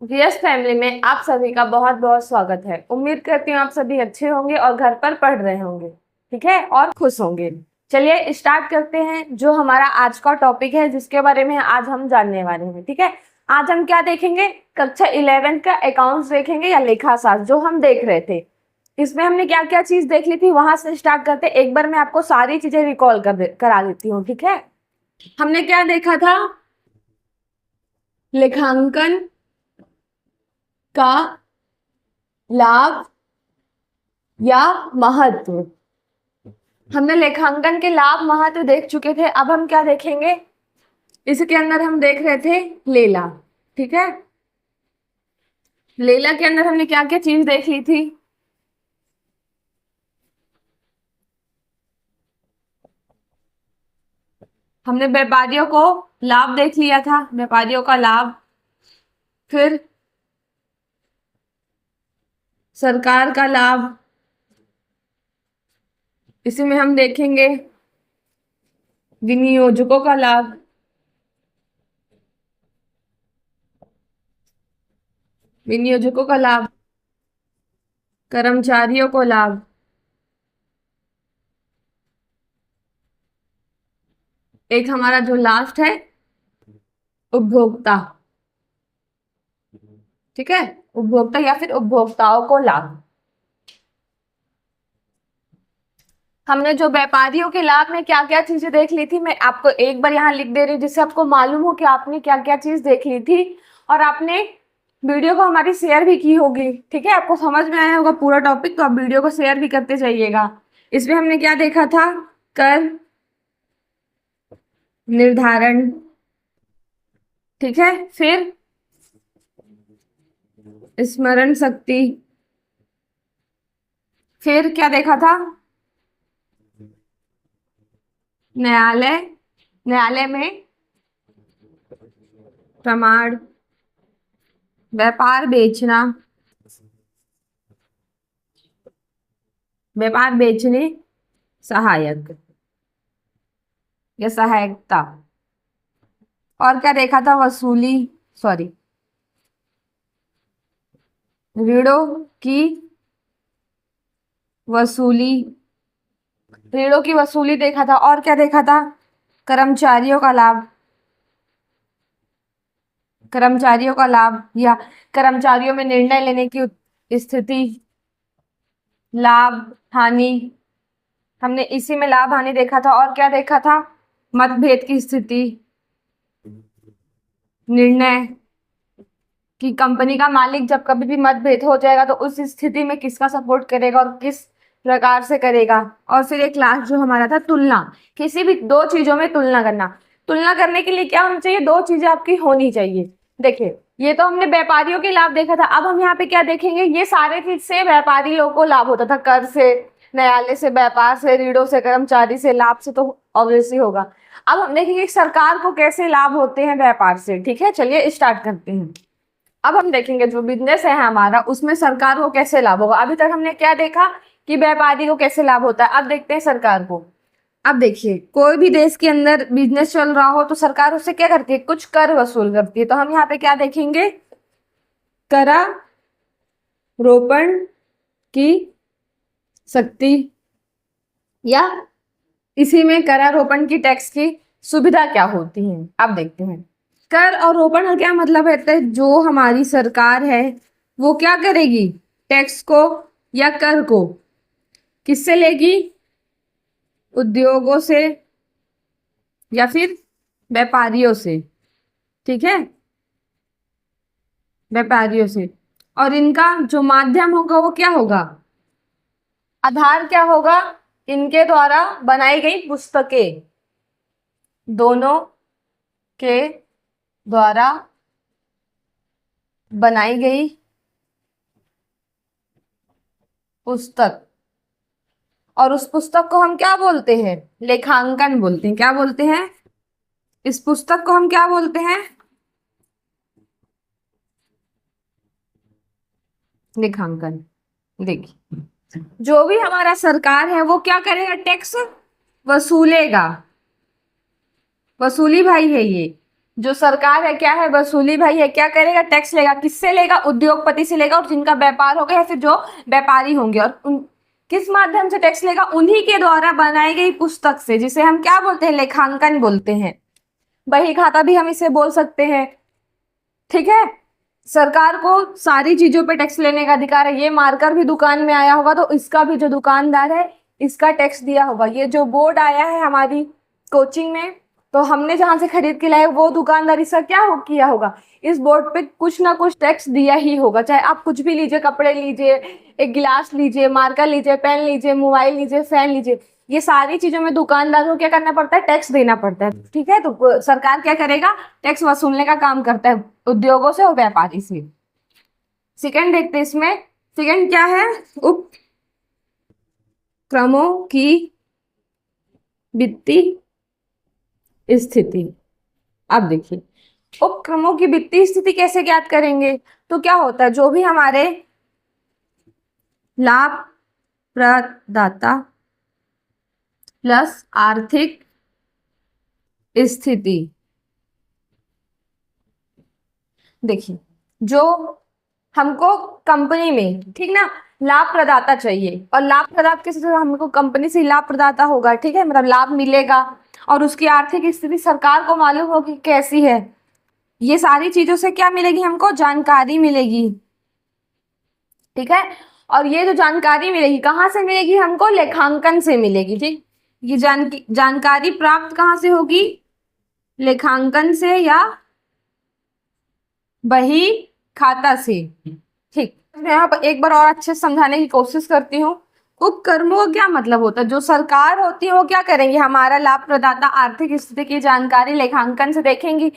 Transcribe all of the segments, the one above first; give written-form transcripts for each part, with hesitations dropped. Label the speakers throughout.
Speaker 1: VS family में आप सभी का बहुत बहुत स्वागत है। उम्मीद करती हूँ आप सभी अच्छे होंगे और घर पर पढ़ रहे होंगे, ठीक है, और खुश होंगे। चलिए स्टार्ट करते हैं जो हमारा आज का टॉपिक है, जिसके बारे में आज हम जानने वाले हैं। ठीक है, आज हम क्या देखेंगे? कक्षा 11 का अकाउंट्स देखेंगे या लेखाशास्त्र जो हम देख रहे थे। इसमें हमने क्या क्या चीज देख ली थी, वहां से स्टार्ट करते। एक बार मैं आपको सारी चीजें रिकॉल करा देती हूँ। ठीक है, हमने क्या देखा था? लेखांकन का लाभ या महत्व। हमने लेखांकन के लाभ महत्व देख चुके थे। अब हम क्या देखेंगे? इसके अंदर हम देख रहे थे लेला। ठीक है, लेला के अंदर हमने क्या क्या चीज देख ली थी? हमने व्यापारियों को लाभ देख लिया था, व्यापारियों का लाभ। फिर सरकार का लाभ, इसी में हम देखेंगे विनियोजकों का लाभ। विनियोजकों का लाभ, कर्मचारियों को लाभ, एक हमारा जो लास्ट है उपभोक्ता। ठीक है, उपभोक्ता या फिर उपभोक्ताओं को लाभ। हमने जो व्यापारियों के लाभ में क्या क्या चीजें देख ली थी, मैं आपको एक बार यहाँ लिख दे रही हूँ जिससे आपको मालूम हो कि आपने क्या क्या चीज देख ली थी। और आपने वीडियो को हमारी शेयर भी की होगी। ठीक है, आपको समझ में आया होगा पूरा टॉपिक, तो आप वीडियो को शेयर भी करते जाइएगा। इसमें हमने क्या देखा था? कर निर्धारण। ठीक है, फिर स्मरण शक्ति। फिर क्या देखा था? न्यायालय, न्यायालय में प्रमाण। व्यापार बेचना, व्यापार बेचने सहायक या सहायकता। और क्या देखा था? वसूली, सॉरी, ऋणों की वसूली। ऋणों की वसूली देखा था। और क्या देखा था? कर्मचारियों का लाभ, कर्मचारियों का लाभ या कर्मचारियों में निर्णय लेने की स्थिति, लाभ हानि। हमने इसी में लाभ हानि देखा था। और क्या देखा था? मतभेद की स्थिति, निर्णय कि कंपनी का मालिक जब कभी भी मतभेद हो जाएगा तो उस स्थिति में किसका सपोर्ट करेगा और किस प्रकार से करेगा। और फिर एक लास्ट जो हमारा था तुलना, किसी भी दो चीजों में तुलना करना। तुलना करने के लिए क्या होना चाहिए? दो चीजें आपकी होनी चाहिए। देखिए, ये तो हमने व्यापारियों के लाभ देखा था। अब हम यहाँ पे क्या देखेंगे? ये सारे चीज से व्यापारी लोगों को लाभ होता था। कर से, न्यायालय से, व्यापार से, ऋणों से, कर्मचारी से, लाभ से तो ऑब्वियसली होगा। अब हम देखेंगे सरकार को कैसे लाभ होते हैं व्यापार से। ठीक है, चलिए स्टार्ट करते हैं। अब हम देखेंगे जो बिजनेस है हमारा, उसमें सरकार को कैसे लाभ होगा। अभी तक हमने क्या देखा कि व्यापारी को कैसे लाभ होता है। अब देखते हैं सरकार को। अब देखिए, कोई भी देश के अंदर बिजनेस चल रहा हो तो सरकार उससे क्या करती है? कुछ कर वसूल करती है। तो हम यहाँ पे क्या देखेंगे? करारोपण की शक्ति, या इसी में करारोपण की टैक्स की सुविधा क्या होती है। अब देखते हैं कर और रोपण का क्या मतलब है। जो हमारी सरकार है वो क्या करेगी? टैक्स को या कर को किससे लेगी? उद्योगों से या फिर व्यापारियों से। ठीक है, व्यापारियों से। और इनका जो माध्यम होगा वो क्या होगा? आधार क्या होगा? इनके द्वारा बनाई गई पुस्तकें, दोनों के द्वारा बनाई गई पुस्तक। और उस पुस्तक को हम क्या बोलते हैं? लेखांकन बोलते हैं। क्या बोलते हैं? इस पुस्तक को हम क्या बोलते हैं? लेखांकन। देखिए, जो भी हमारा सरकार है वो क्या करेगा? टैक्स वसूलेगा। वसूली भाई है ये। जो सरकार है क्या है, वसूली भाई है, क्या करेगा, टैक्स लेगा। किससे लेगा, उद्योगपति से लेगा, और जिनका व्यापार होगा या फिर जो व्यापारी होंगे। और किस माध्यम से टैक्स लेगा, उन्हीं के द्वारा बनाई गई पुस्तक से, जिसे हम क्या बोलते हैं, लेखांकन बोलते हैं। बही खाता भी हम इसे बोल सकते हैं। ठीक है, सरकार को सारी चीजों पे टैक्स लेने का अधिकार है। ये मार्कर भी दुकान में आया होगा तो इसका भी जो दुकानदार है इसका टैक्स दिया होगा। ये जो बोर्ड आया है हमारी कोचिंग में, तो हमने जहां से खरीद के लाए वो दुकानदार इसका क्या किया होगा, इस बोर्ड पे कुछ ना कुछ टैक्स दिया ही होगा। चाहे आप कुछ भी लीजिए, कपड़े लीजिए, एक गिलास लीजिए, मार्कर लीजिए, पेन लीजिए, मोबाइल लीजिए, फैन लीजिए, ये सारी चीजों में दुकानदार को क्या करना पड़ता है, टैक्स देना पड़ता है। ठीक है, तो सरकार क्या करेगा, टैक्स वसूलने का काम करता है उद्योगों से और व्यापारी से। सेकंड देखते हैं इसमें, सेकंड क्या है, उपक्रमों की वित्तीय स्थिति। अब देखिए, उपक्रमों की वित्तीय स्थिति कैसे ज्ञात करेंगे, तो क्या होता है, जो भी हमारे लाभ प्रदाता प्लस आर्थिक स्थिति। देखिए, जो हमको कंपनी में, ठीक ना, लाभ प्रदाता चाहिए, और लाभ प्रदाता किसी हमको कंपनी से लाभ प्रदाता होगा, ठीक है, मतलब लाभ मिलेगा, और उसकी आर्थिक स्थिति सरकार को मालूम होगी कैसी है। ये सारी चीजों से क्या मिलेगी, हमको जानकारी मिलेगी। ठीक है, और ये जो जानकारी मिलेगी कहाँ से मिलेगी, हमको लेखांकन से मिलेगी। ठीक, ये जानकारी प्राप्त कहाँ से होगी, लेखांकन से या बही खाता से। ठीक, मैं यहाँ पर एक बार और अच्छे से समझाने की कोशिश करती हूँ। उपक्रमों का क्या मतलब होता है, जो सरकार होती है वो क्या करेंगे, हमारा लाभ प्रदाता आर्थिक स्थिति की जानकारी लेखांकन से देखेंगी।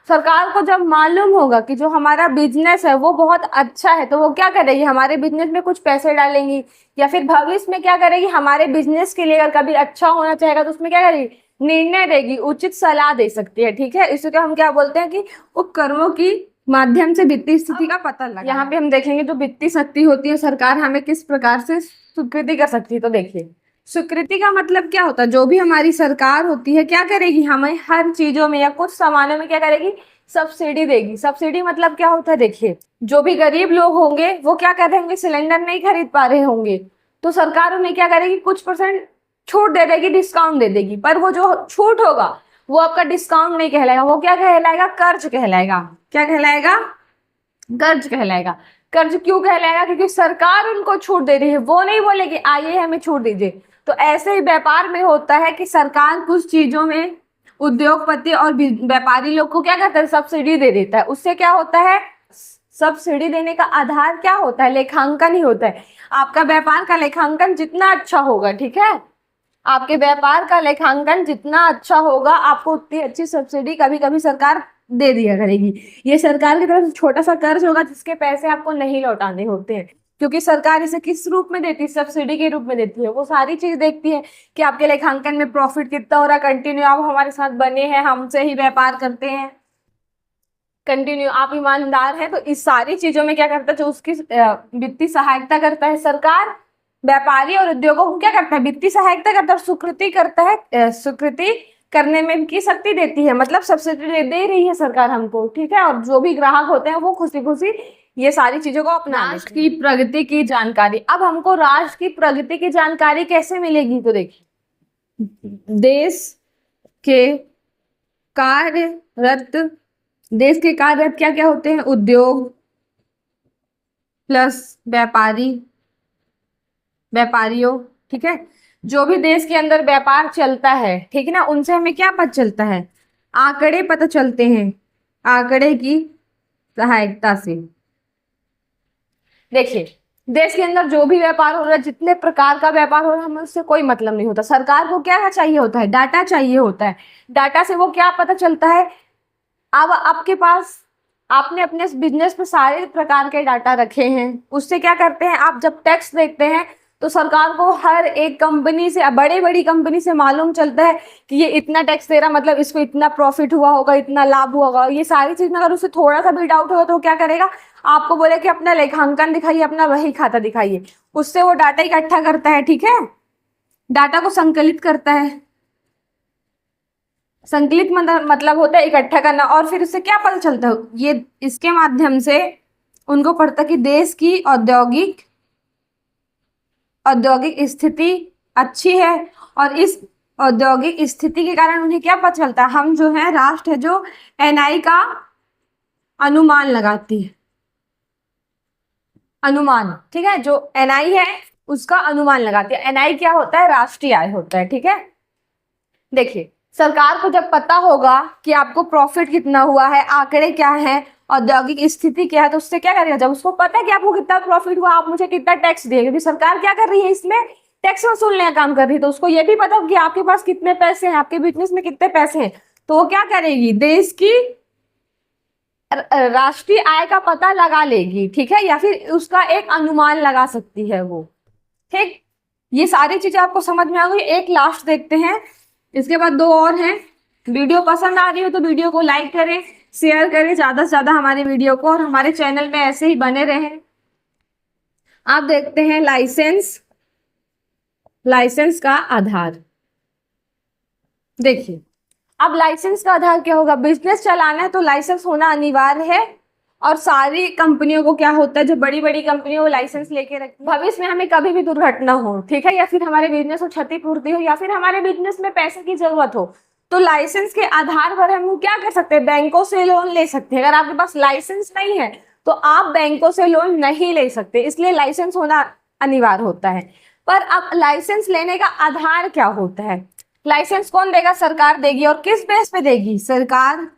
Speaker 1: सरकार को जब मालूम होगा कि जो हमारा बिजनेस है वो बहुत अच्छा है, तो वो क्या करेगी, हमारे बिजनेस में कुछ पैसे डालेंगी, या फिर भविष्य में क्या करेगी, हमारे बिजनेस के लिए अगर कभी अच्छा होना चाहेगा तो उसमें क्या करेगी, निर्णय देगी, उचित सलाह दे सकती है। ठीक है, इसको हम क्या बोलते हैं कि उपक्रमों की माध्यम से वित्तीय स्थिति का पता लगा। यहाँ पे हम देखेंगे जो वित्तीय शक्ति होती है सरकार हमें किस प्रकार से स्वीकृति कर सकती है। तो देखिए, स्वीकृति का मतलब क्या होता है, जो भी हमारी सरकार होती है क्या करेगी, हमें हर चीजों में या कुछ सामानों में क्या करेगी, सब्सिडी देगी। सब्सिडी मतलब क्या होता है, देखिए, जो भी गरीब लोग होंगे वो क्या कर रहे होंगे, सिलेंडर नहीं खरीद पा रहे होंगे, तो सरकार उन्हें क्या करेगी, कुछ परसेंट छूट दे देगी, डिस्काउंट दे देगी। पर वो जो छूट होगा वो आपका डिस्काउंट नहीं कहलाएगा, वो क्या कहलाएगा, कर्ज कहलाएगा। क्या कहलाएगा, कर्ज कहलाएगा। कर्ज क्यों कहलाएगा, क्योंकि सरकार उनको छूट दे रही है, वो नहीं बोलेगी आइए हमें छूट दीजिए। तो ऐसे ही व्यापार में होता है कि सरकार कुछ चीजों में उद्योगपति और व्यापारी लोग को क्या करता है, सब्सिडी दे देता है। उससे क्या होता है, सब्सिडी देने का आधार क्या होता है, लेखांकन ही होता है। आपका व्यापार का लेखांकन जितना अच्छा होगा, ठीक है, आपके व्यापार का लेखांकन जितना अच्छा होगा आपको उतनी अच्छी सब्सिडी कभी कभी सरकार दे दिया करेगी। ये सरकार की तरफ से छोटा सा कर्ज होगा जिसके पैसे आपको नहीं लौटाने होते हैं, क्योंकि सरकार इसे किस रूप में देती है, सब्सिडी के रूप में देती है। वो सारी चीज देखती है कि आपके लेखांकन में प्रॉफिट कितना हो रहा है, कंटिन्यू आप हमारे साथ बने हैं, हमसे ही व्यापार करते हैं, कंटिन्यू आप ईमानदार हैं। तो इस सारी चीजों में क्या करता है, जो उसकी वित्तीय सहायता करता है सरकार, व्यापारी और उद्योगों को क्या करता है, वित्तीय सहायता करता है, स्वीकृति करता है, स्वीकृति करने में की शक्ति देती है, मतलब सब्सिडी दे रही है सरकार हमको। ठीक है, और जो भी ग्राहक होते हैं वो खुशी खुशी ये सारी चीजों को अपना। राष्ट्र की प्रगति की जानकारी, अब हमको राष्ट्र की प्रगति की जानकारी कैसे मिलेगी, तो देखिए, देश के कार्यरत, देश के कार्यरत क्या क्या होते हैं, उद्योग प्लस व्यापारियों। ठीक है, जो भी देश के अंदर व्यापार चलता है, ठीक है ना, उनसे हमें क्या पता चलता है, आंकड़े पता चलते हैं, आंकड़े की सहायता से। देखिए, देश के अंदर जो भी व्यापार हो रहा है, जितने प्रकार का व्यापार हो रहा है, हमें उससे कोई मतलब नहीं होता। सरकार को क्या चाहिए होता है, डाटा चाहिए होता है। डाटा से वो क्या पता चलता है, अब आपके पास, आपने अपने बिजनेस में सारे प्रकार के डाटा रखे हैं, उससे क्या करते हैं, आप जब टैक्स देते हैं तो सरकार को हर एक कंपनी से, बड़ी बड़ी कंपनी से मालूम चलता है कि ये इतना टैक्स दे रहा, मतलब इसको इतना प्रॉफिट हुआ होगा, इतना लाभ हुआ होगा। ये सारी चीज में अगर उसे थोड़ा सा भी डाउट होगा तो क्या करेगा, आपको बोले कि अपना लेखांकन दिखाइए, अपना वही खाता दिखाइए। उससे वो डाटा इकट्ठा करता है, ठीक है, डाटा को संकलित करता है, संकलित मतलब होता है इकट्ठा करना। और फिर उससे क्या पता चलता है, ये इसके माध्यम से उनको पड़ता कि देश की औद्योगिक स्थिति अच्छी है। और इस औद्योगिक स्थिति के कारण उन्हें क्या पता चलता है, हम जो है राष्ट्र है जो एनआई का अनुमान लगाती है। अनुमान, ठीक है, जो एनआई है उसका अनुमान लगाती है। एनआई क्या होता है, राष्ट्रीय आय होता है, ठीक है। देखिए, सरकार को जब पता होगा कि आपको प्रॉफिट कितना हुआ है, आंकड़े क्या है, औद्योगिक स्थिति क्या है, तो उससे क्या करेगा, जब उसको पता है कि आपको कितना प्रॉफिट हुआ, आप मुझे कितना टैक्स दिए, क्योंकि सरकार क्या कर रही है, इसमें टैक्स वसूलने का काम कर रही है, तो उसको ये भी पता हो कि आपके पास कितने पैसे हैं, आपके बिजनेस में कितने पैसे हैं, तो वो क्या करेगी, देश की राष्ट्रीय आय का पता लगा लेगी, ठीक है, या फिर उसका एक अनुमान लगा सकती है वो, ठीक। ये सारी चीजें आपको समझ में आ गई। एक लास्ट देखते हैं, इसके बाद दो और हैं। वीडियो पसंद आ रही हो तो वीडियो को लाइक करें, शेयर करें ज्यादा से ज्यादा हमारे वीडियो को, और हमारे चैनल में ऐसे ही बने रहें। आप देखते हैं लाइसेंस का आधार। देखिए, अब लाइसेंस का आधार क्या होगा, बिजनेस चलाना है तो लाइसेंस होना अनिवार्य है। और सारी कंपनियों को क्या होता है, जो बड़ी बड़ी कंपनी वो लाइसेंस लेके रखती है, भविष्य में हमें कभी भी दुर्घटना हो, ठीक है, या फिर हमारे बिजनेस को क्षतिपूर्ति हो, या फिर हमारे बिजनेस में पैसे की जरूरत हो, तो लाइसेंस के आधार पर हम क्या कर सकते हैं, बैंकों से लोन ले सकते हैं। अगर आपके पास लाइसेंस नहीं है तो आप बैंकों से लोन नहीं ले सकते, इसलिए लाइसेंस होना अनिवार्य होता है। पर अब लाइसेंस लेने का आधार क्या होता है, लाइसेंस कौन देगा, सरकार देगी। और किस बेस पे देगी, सरकार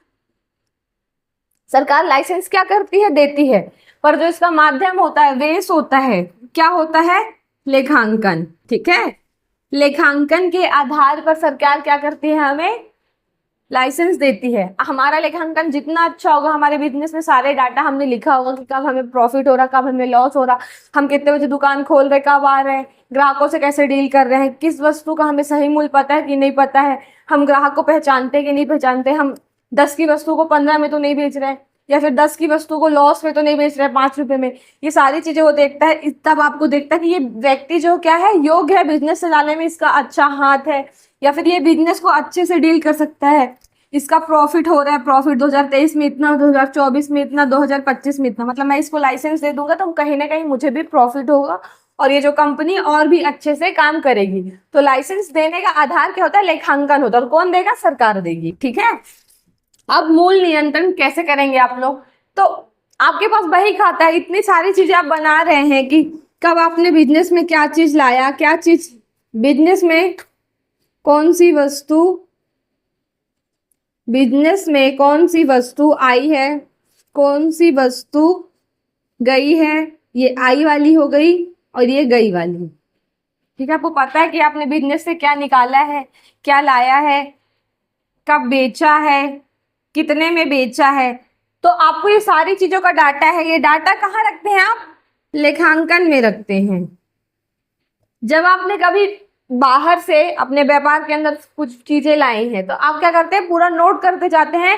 Speaker 1: लाइसेंस क्या करती है, देती है। पर जो इसका माध्यम होता है, बेस होता है, क्या होता है, लेखांकन, ठीक है। लेखांकन के आधार पर सरकार क्या करती है, हमें लाइसेंस देती है। हमारा लेखांकन जितना अच्छा होगा, हमारे बिजनेस में सारे डाटा हमने लिखा होगा कि कब हमें प्रॉफिट हो रहा, कब हमें लॉस हो रहा, हम कितने बजे दुकान खोल रहे, कब आ रहे हैं, ग्राहकों से कैसे डील कर रहे हैं, किस वस्तु का हमें सही मूल्य पता है कि नहीं पता है, हम ग्राहक को पहचानते कि नहीं पहचानते, हम 10 की वस्तु को 15 में तो नहीं बेच रहे हैं, या फिर 10 की वस्तु को लॉस में तो नहीं बेच रहे हैं, 5 रुपए में। ये सारी चीजें वो देखता है, तब आपको देखता है कि ये व्यक्ति जो क्या है, योग्य है बिजनेस चलाने में, इसका अच्छा हाथ है, या फिर ये बिजनेस को अच्छे से डील कर सकता है, इसका प्रॉफिट हो रहा है, प्रॉफिट 2023 में इतना, 2024 में इतना, 2025 में इतना, मतलब मैं इसको लाइसेंस दे दूंगा तो कहीं ना कहीं मुझे भी प्रॉफिट होगा और ये जो कंपनी और भी अच्छे से काम करेगी। तो लाइसेंस देने का आधार क्या होता है, लेखांकन होता है। और कौन देगा, सरकार देगी, ठीक है। अब मूल नियंत्रण कैसे करेंगे आप लोग, तो आपके पास बही खाता है, इतनी सारी चीजें आप बना रहे हैं कि कब आपने बिजनेस में क्या चीज लाया, क्या चीज बिजनेस में कौन सी वस्तु, बिजनेस में कौन सी वस्तु आई है, कौन सी वस्तु गई है, ये आई वाली हो गई और ये गई वाली, ठीक है। आपको पता है कि आपने बिजनेस से क्या निकाला है, क्या लाया है, कब बेचा है, कितने में बेचा है, तो आपको ये सारी चीजों का डाटा है। ये डाटा कहाँ रखते हैं आप, लेखांकन में रखते हैं। जब आपने कभी बाहर से अपने व्यापार के अंदर कुछ चीजें लाई हैं तो आप क्या करते हैं, पूरा नोट करते जाते हैं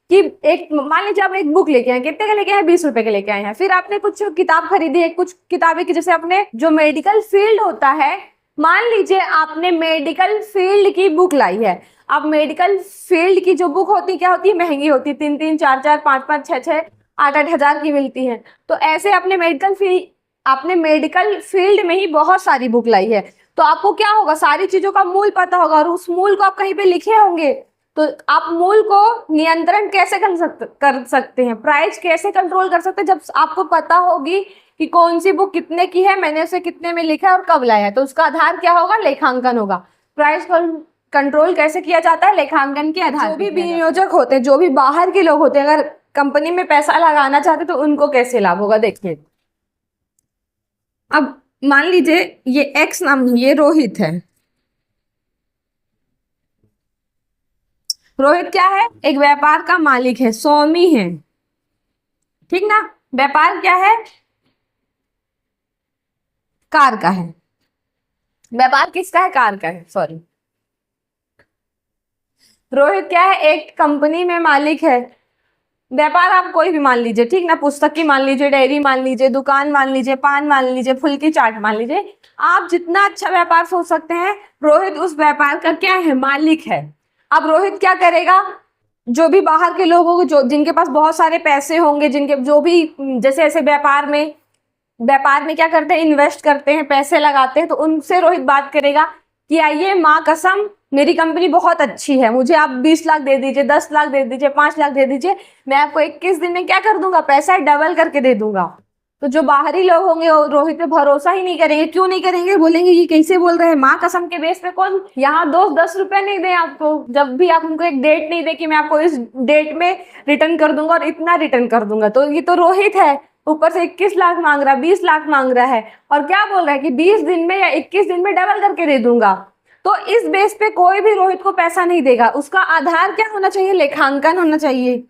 Speaker 1: कि एक, मान लीजिए आप एक बुक लेके आए, कितने का लेके आए, 20 रुपए के लेके आए हैं। फिर आपने कुछ किताब खरीदी है, कुछ किताबें की, जैसे अपने जो मेडिकल फील्ड होता है, मान लीजिए आपने मेडिकल फील्ड की बुक लाई है। अब मेडिकल फील्ड की जो बुक होती क्या होती है, महंगी होती है, 3-3, 4-4, 5-5, 6-6, 8-8 हजार की मिलती है। तो ऐसे आपने मेडिकल फील्ड में ही बहुत सारी बुक लाई है, तो आपको क्या होगा, सारी चीजों का मूल पता होगा और उस मूल को आप कहीं पे लिखे होंगे। तो आप मूल को नियंत्रण कैसे कर सकते हैं, प्राइस कैसे कंट्रोल कर सकते हैं, जब आपको पता होगी कि कौन सी बुक कितने की है, मैंने उसे कितने में लिखा है और कब लाया है, तो उसका आधार क्या होगा, लेखांकन होगा। प्राइस कंट्रोल कैसे किया जाता है, लेखांकन के आधार। जो भी विनियोजक होते हैं, जो भी बाहर के लोग होते हैं, अगर कंपनी में पैसा लगाना चाहते तो उनको कैसे लाभ होगा, देखिए। अब मान लीजिए ये एक्स नाम, ये रोहित है। रोहित क्या है, एक व्यापार का मालिक है, स्वामी है, ठीक ना। व्यापार क्या है, कार का है। व्यापार किसका है, कार का है, सॉरी। रोहित क्या है, एक कंपनी में मालिक है। व्यापार आप कोई भी मान लीजिए, ठीक ना, पुस्तक की मान लीजिए, डेयरी मान लीजिए, दुकान मान लीजिए, पान मान लीजिए, फुल्की चाट मान लीजिए, आप जितना अच्छा व्यापार सोच सकते हैं, रोहित उस व्यापार का क्या है, मालिक है। अब रोहित क्या करेगा, जो भी बाहर के लोग होंगे, जो जिनके पास बहुत सारे पैसे होंगे, जिनके जो भी जैसे ऐसे व्यापार में क्या करते हैं, इन्वेस्ट करते हैं, पैसे लगाते हैं, तो उनसे रोहित बात करेगा कि आइए माँ कसम मेरी कंपनी बहुत अच्छी है, मुझे आप 20 लाख दे दीजिए, 10 लाख दे दीजिए, 5 लाख दे दीजिए, मैं आपको 21 दिन में क्या कर दूंगा, पैसा डबल करके दे दूंगा। तो जो बाहरी लोग होंगे वो रोहित पे भरोसा ही नहीं करेंगे। क्यों नहीं करेंगे, बोलेंगे ये कैसे बोल रहे हैं, माँ कसम के बेस पे कौन यहाँ दोस्त 10 रुपए नहीं दे आपको, जब भी आप उनको एक डेट नहीं दे कि मैं आपको इस डेट में रिटर्न कर दूंगा और इतना रिटर्न कर दूंगा। तो ये तो रोहित है, ऊपर से 21 लाख मांग रहा है, 20 लाख मांग रहा है, और क्या बोल रहा है कि 20 दिन में या 21 दिन में डबल करके दे दूंगा। तो इस बेस पे कोई भी रोहित को पैसा नहीं देगा। उसका आधार क्या होना चाहिए, लेखांकन होना चाहिए,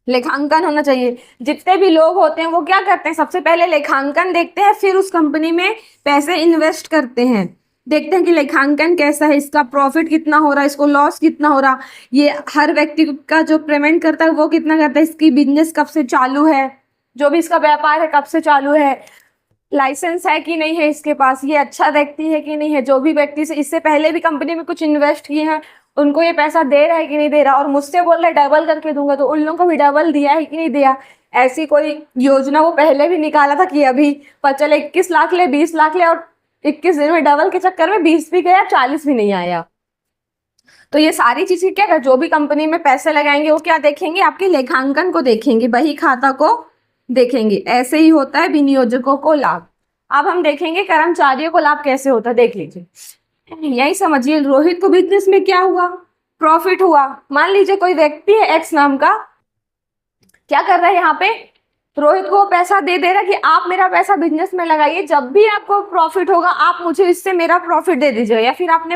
Speaker 1: लेखांकन होना चाहिए। जितने भी लोग होते हैं वो क्या करते हैं, सबसे पहले लेखांकन देखते हैं, फिर उस कंपनी में पैसे इन्वेस्ट करते हैं, देखते हैं कि लेखांकन कैसा है, इसका प्रॉफिट कितना हो रहा है, इसको लॉस कितना हो रहा, ये हर व्यक्ति का जो पेमेंट करता है वो कितना करता है, इसकी बिजनेस कब से चालू है, जो भी इसका व्यापार है कब से चालू है, लाइसेंस है कि नहीं है इसके पास, ये अच्छा व्यक्ति है कि नहीं है, जो भी व्यक्ति से इससे पहले भी कंपनी में कुछ इन्वेस्ट किए हैं उनको ये पैसा दे रहा है कि नहीं दे रहा, और मुझसे बोल रहा है डबल करके दूंगा, तो उन लोगों को भी डबल दिया है कि नहीं दिया। ऐसी कोई योजना वो पहले भी निकाला था कि अभी पर चले 21 लाख ले, 20 लाख ले, और 21 दिन में डबल के चक्कर में 20 भी गया, 40 भी नहीं आया। तो ये सारी चीजें क्या है, जो भी कंपनी में पैसे लगाएंगे वो क्या देखेंगे, आपके लेखांकन को देखेंगे, बही खाता को देखेंगे। ऐसे ही होता है विनियोजकों को लाभ। अब हम देखेंगे कर्मचारियों को लाभ कैसे होता है, देख लीजिए। यही समझिए, रोहित को बिजनेस में क्या हुआ, प्रॉफिट हुआ। मान लीजिए कोई व्यक्ति है एक्स नाम का, क्या कर रहा है यहाँ पे, रोहित को पैसा दे रहा है कि आप मेरा पैसा बिजनेस में लगाइए, जब भी आपको प्रॉफिट होगा आप मुझे इससे मेरा प्रॉफिट दे दीजिए। या फिर आपने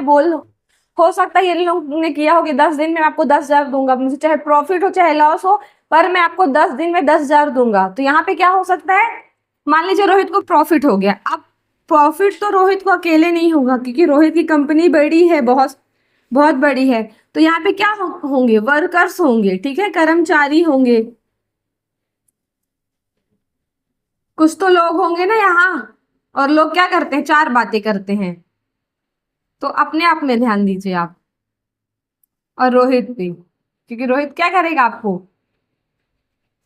Speaker 1: हो सकता है ये लोग ने किया हो कि 10 दिन में आपको 10,000 दूंगा, मुझे चाहे प्रॉफिट हो चाहे लॉस हो, पर मैं आपको 10 दिन में 10,000 दूंगा। तो यहाँ पे क्या हो सकता है, मान लीजिए रोहित को प्रॉफिट हो गया। अब प्रॉफिट तो रोहित को अकेले नहीं होगा, क्योंकि रोहित की कंपनी बड़ी है, बहुत बहुत बड़ी है। तो यहाँ पे क्या होंगे, वर्कर्स होंगे, ठीक है, कर्मचारी होंगे, कुछ तो लोग होंगे ना यहाँ। और लोग क्या करते हैं, चार बातें करते हैं, तो अपने आप में ध्यान दीजिए आप, और रोहित भी, क्योंकि रोहित क्या करेगा, आपको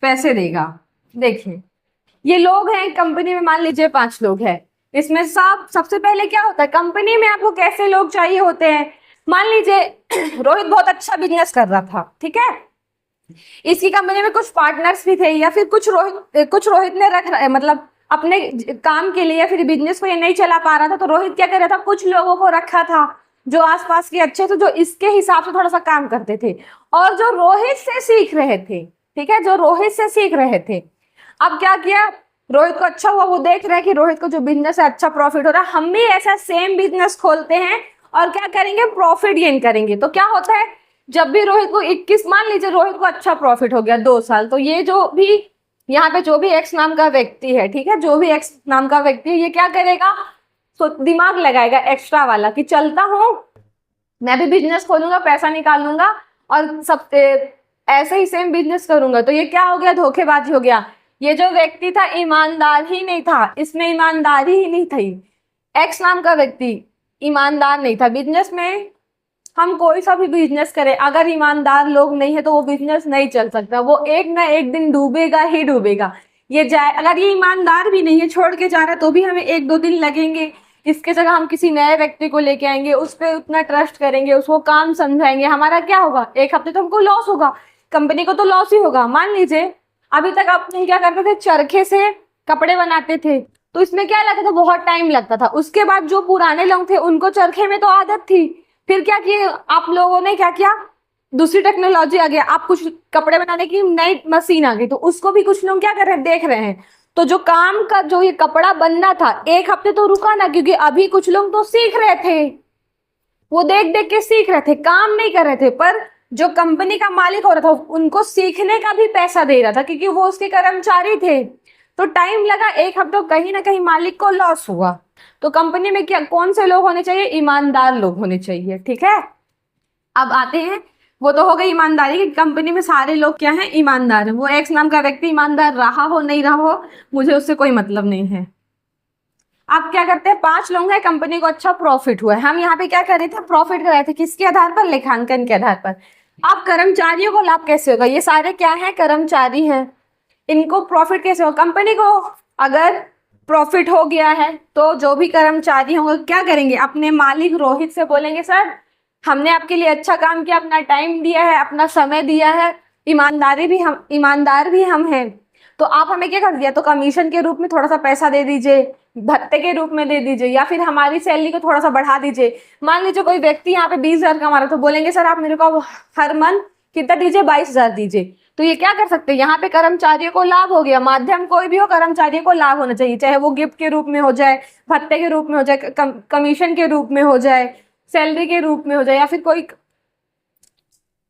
Speaker 1: पैसे देगा। देखिए ये लोग हैं कंपनी में, मान लीजिए 5 लोग हैं, इसमें सबसे पहले क्या होता है, कंपनी में आपको कैसे लोग चाहिए होते हैं। मान लीजिए रोहित बहुत अच्छा बिजनेस कर रहा था, ठीक है, इसकी कंपनी में कुछ पार्टनर्स भी थे, या फिर कुछ रोहित ने मतलब अपने काम के लिए या फिर बिजनेस को ये नहीं चला पा रहा था, तो रोहित क्या कर रहा था, कुछ लोगों को रखा था जो आसपास के अच्छे थे, जो इसके हिसाब से थोड़ा सा काम करते थे और जो रोहित से सीख रहे थे, ठीक है, जो रोहित से सीख रहे थे। अब क्या किया, रोहित को अच्छा हुआ, वो देख रहे हैं कि रोहित को जो बिजनेस है अच्छा प्रॉफिट हो रहा है, हम भी ऐसा सेम बिजनेस खोलते हैं और क्या करेंगे, प्रॉफिट गेन करेंगे। तो क्या होता है, जब भी रोहित को 21, मान लीजिए रोहित को अच्छा प्रॉफिट हो गया 2 साल, तो ये जो भी यहाँ पे जो भी एक्स नाम का व्यक्ति है, ठीक है, जो भी एक्स नाम का व्यक्ति है, ये क्या करेगा, तो दिमाग लगाएगा एक्स्ट्रा वाला कि चलता हूँ मैं भी बिजनेस खोलूंगा, पैसा निकालूंगा और सब ऐसे ही सेम बिजनेस करूंगा। तो ये क्या हो गया, धोखेबाजी हो गया। ये जो व्यक्ति था ईमानदार ही नहीं था, इसमें ईमानदारी ही नहीं थी। एक्स नाम का व्यक्ति ईमानदार नहीं था। बिजनेस में हम कोई सा भी बिजनेस करें, अगर ईमानदार लोग नहीं है तो वो बिजनेस नहीं चल सकता, वो एक ना एक दिन डूबेगा ही डूबेगा। ये जाए, अगर ये ईमानदार भी नहीं है, छोड़ के जा रहा है, तो भी हमें 1-2 दिन लगेंगे। इसके जगह हम किसी नए व्यक्ति को लेके आएंगे, उस पर उतना ट्रस्ट करेंगे, उसको काम समझाएंगे, हमारा क्या होगा, 1 हफ्ते तो हमको लॉस होगा, कंपनी को तो लॉस ही होगा। मान लीजिए अभी तक आप क्या करते थे, चरखे से कपड़े बनाते थे, तो इसमें क्या लगता था, बहुत टाइम लगता था। उसके बाद जो पुराने लोग थे उनको चरखे में तो आदत थी, फिर क्या किए आप लोगों ने, क्या किया, दूसरी टेक्नोलॉजी आ गया, आप कुछ कपड़े बनाने की नई मशीन आ गई, तो उसको भी कुछ लोग क्या कर रहे हैं, देख रहे हैं। तो जो काम का जो ये कपड़ा बनना था 1 हफ्ते तो रुका ना, क्योंकि अभी कुछ लोग तो सीख रहे थे, वो देख देख के सीख रहे थे, काम नहीं कर रहे थे। पर जो कंपनी का मालिक हो रहा था उनको सीखने का भी पैसा दे रहा था, क्योंकि वो उसके कर्मचारी थे। तो टाइम लगा 1 हफ्ते, तो कहीं ना कहीं मालिक को लॉस हुआ। तो कंपनी में क्या, कौन से लोग होने चाहिए, ईमानदार लोग होने चाहिए, ठीक है। अब आते हैं, वो तो हो गई ईमानदारी की, कंपनी में सारे लोग क्या हैं, ईमानदार है। वो एक्स नाम का व्यक्ति ईमानदार रहा हो नहीं रहा हो, मुझे उससे कोई मतलब नहीं है। आप क्या करते हैं, 5 लोग हैं, कंपनी को अच्छा प्रॉफिट हुआ है, हम यहाँ पे क्या कर रहे थे, प्रॉफिट कर रहे थे, किसके आधार पर, लेखांकन के आधार पर। अब कर्मचारियों को लाभ कैसे होगा, ये सारे क्या है, कर्मचारी हैं, इनको प्रॉफिट कैसे होगा, कंपनी को अगर प्रॉफिट हो गया है तो जो भी कर्मचारी होंगे क्या करेंगे, अपने मालिक रोहित से बोलेंगे सर हमने आपके लिए अच्छा काम किया, अपना टाइम दिया है, अपना समय दिया है, ईमानदार भी हम हैं, तो आप हमें क्या कर दिया, तो कमीशन के रूप में थोड़ा सा पैसा दे दीजिए, भत्ते के रूप में दे दीजिए, या फिर हमारी सैलरी को थोड़ा सा बढ़ा दीजिए। मान लीजिए कोई व्यक्ति यहाँ पे 20,000 कमा रहा है, तो बोलेंगे सर आप मेरे को हर मंथ कितना दीजिए, 22,000 दीजिए। तो ये क्या कर सकते हैं, यहाँ पे कर्मचारियों को लाभ हो गया, माध्यम कोई भी हो, कर्मचारियों को लाभ होना चाहिए, चाहे वो गिफ्ट के रूप में हो जाए, भत्ते के रूप में हो जाए, कमीशन के रूप में हो जाए, सैलरी के रूप में हो जाए, या फिर कोई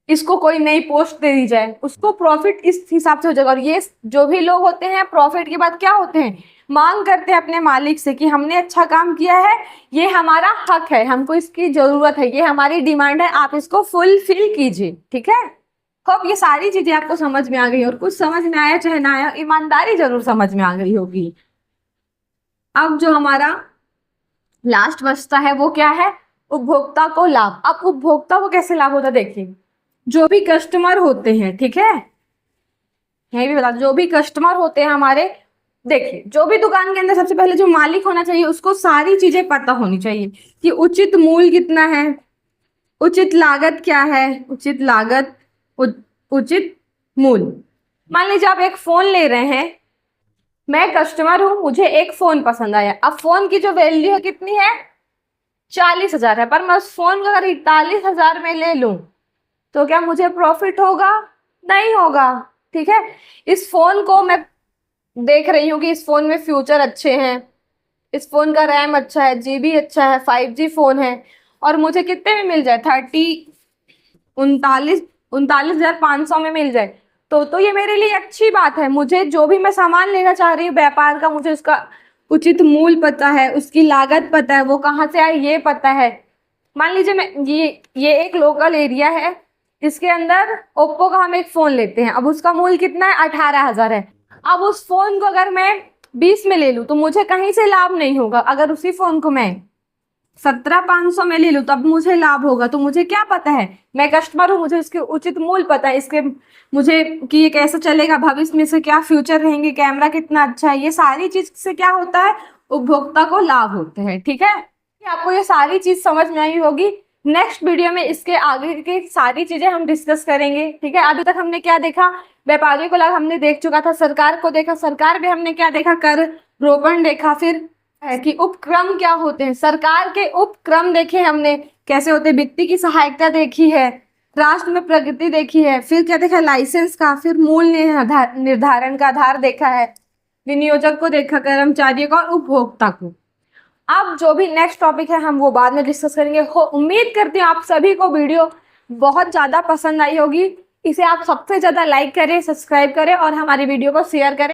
Speaker 1: इसको कोई नई पोस्ट दे दी जाए, उसको प्रॉफिट इस हिसाब से हो जाएगा। और ये जो भी लोग होते हैं प्रॉफिट के बाद क्या होते हैं, मांग करते हैं अपने मालिक से कि हमने अच्छा काम किया है, ये हमारा हक है, हमको इसकी जरूरत है, ये हमारी डिमांड है, आप इसको फुलफिल कीजिए। ठीक है, होप ये सारी चीजें आपको समझ में आ गई, और कुछ समझ में आया चाहे ना आया, ईमानदारी जरूर समझ में आ गई होगी। अब जो हमारा लास्ट बचता है वो क्या है, उपभोक्ता को लाभ। अब उपभोक्ता को कैसे लाभ होता है, देखिए जो भी कस्टमर होते हैं, ठीक है, यही भी बता, जो भी कस्टमर होते हैं हमारे, देखिए जो भी दुकान के अंदर सबसे पहले जो मालिक होना चाहिए उसको सारी चीजें पता होनी चाहिए कि उचित मूल्य कितना है, उचित लागत क्या है, उचित लागत, उचित मूल्य। मान लीजिए आप एक फोन ले रहे हैं, मैं कस्टमर हूं, मुझे एक फोन पसंद आया, अब फोन की जो वैल्यू है कितनी है, 40,000 है, पर मैं उस फोन को अगर 41,000 में ले लूं तो क्या मुझे प्रॉफिट होगा, नहीं होगा। ठीक है, इस फोन को मैं देख रही हूँ कि इस फोन में फ्यूचर अच्छे हैं, इस फोन का रैम अच्छा है, जीबी अच्छा है, 5G फोन है, और मुझे कितने में मिल जाए, 39,500 में मिल जाए, तो ये मेरे लिए अच्छी बात है। मुझे जो भी मैं सामान लेना चाह रही हूँ व्यापार का, मुझे उसका उचित मूल्य पता है, उसकी लागत पता है, वो कहाँ से आए ये पता है। मान लीजिए मैं ये एक लोकल एरिया है, इसके अंदर ओप्पो का हम एक फोन लेते हैं, अब उसका मूल्य कितना है, 18,000 है। अब उस फोन को अगर मैं 20 में ले लूं तो मुझे कहीं से लाभ नहीं होगा, अगर उसी फोन को मैं 17,500 में ले लूं तब मुझे लाभ होगा। तो मुझे क्या पता है, मैं कस्टमर हूं, मुझे इसके उचित मूल्य पता है, इसके मुझे कि ये कैसे चलेगा, भविष्य में से क्या फ्यूचर रहेंगे, कैमरा कितना अच्छा है, ये सारी चीज से क्या होता है, उपभोक्ता को लाभ होते हैं। ठीक है, आपको ये सारी चीज समझ में आई होगी। नेक्स्ट वीडियो में इसके आगे की सारी चीजें हम डिस्कस करेंगे। ठीक है, अभी तक हमने क्या देखा, व्यापारियों को लाभ हमने देख चुका था, सरकार को देखा, सरकार में हमने क्या देखा, कर रोपण देखा, फिर है कि उपक्रम क्या होते हैं, सरकार के उपक्रम देखे हमने कैसे होते हैं, वित्तीय की सहायता देखी है, राष्ट्र में प्रगति देखी है, फिर क्या देखा, लाइसेंस का, फिर मूल्य निर्धारण का आधार देखा है, विनियोजक को देखा, कर्मचारियों का और उपभोक्ता को। अब जो भी नेक्स्ट टॉपिक है हम वो बाद में डिस्कस करेंगे। उम्मीद करती हूँ आप सभी को वीडियो बहुत ज़्यादा पसंद आई होगी। इसे आप सबसे ज़्यादा लाइक करें, सब्सक्राइब करें और हमारी वीडियो को शेयर करें।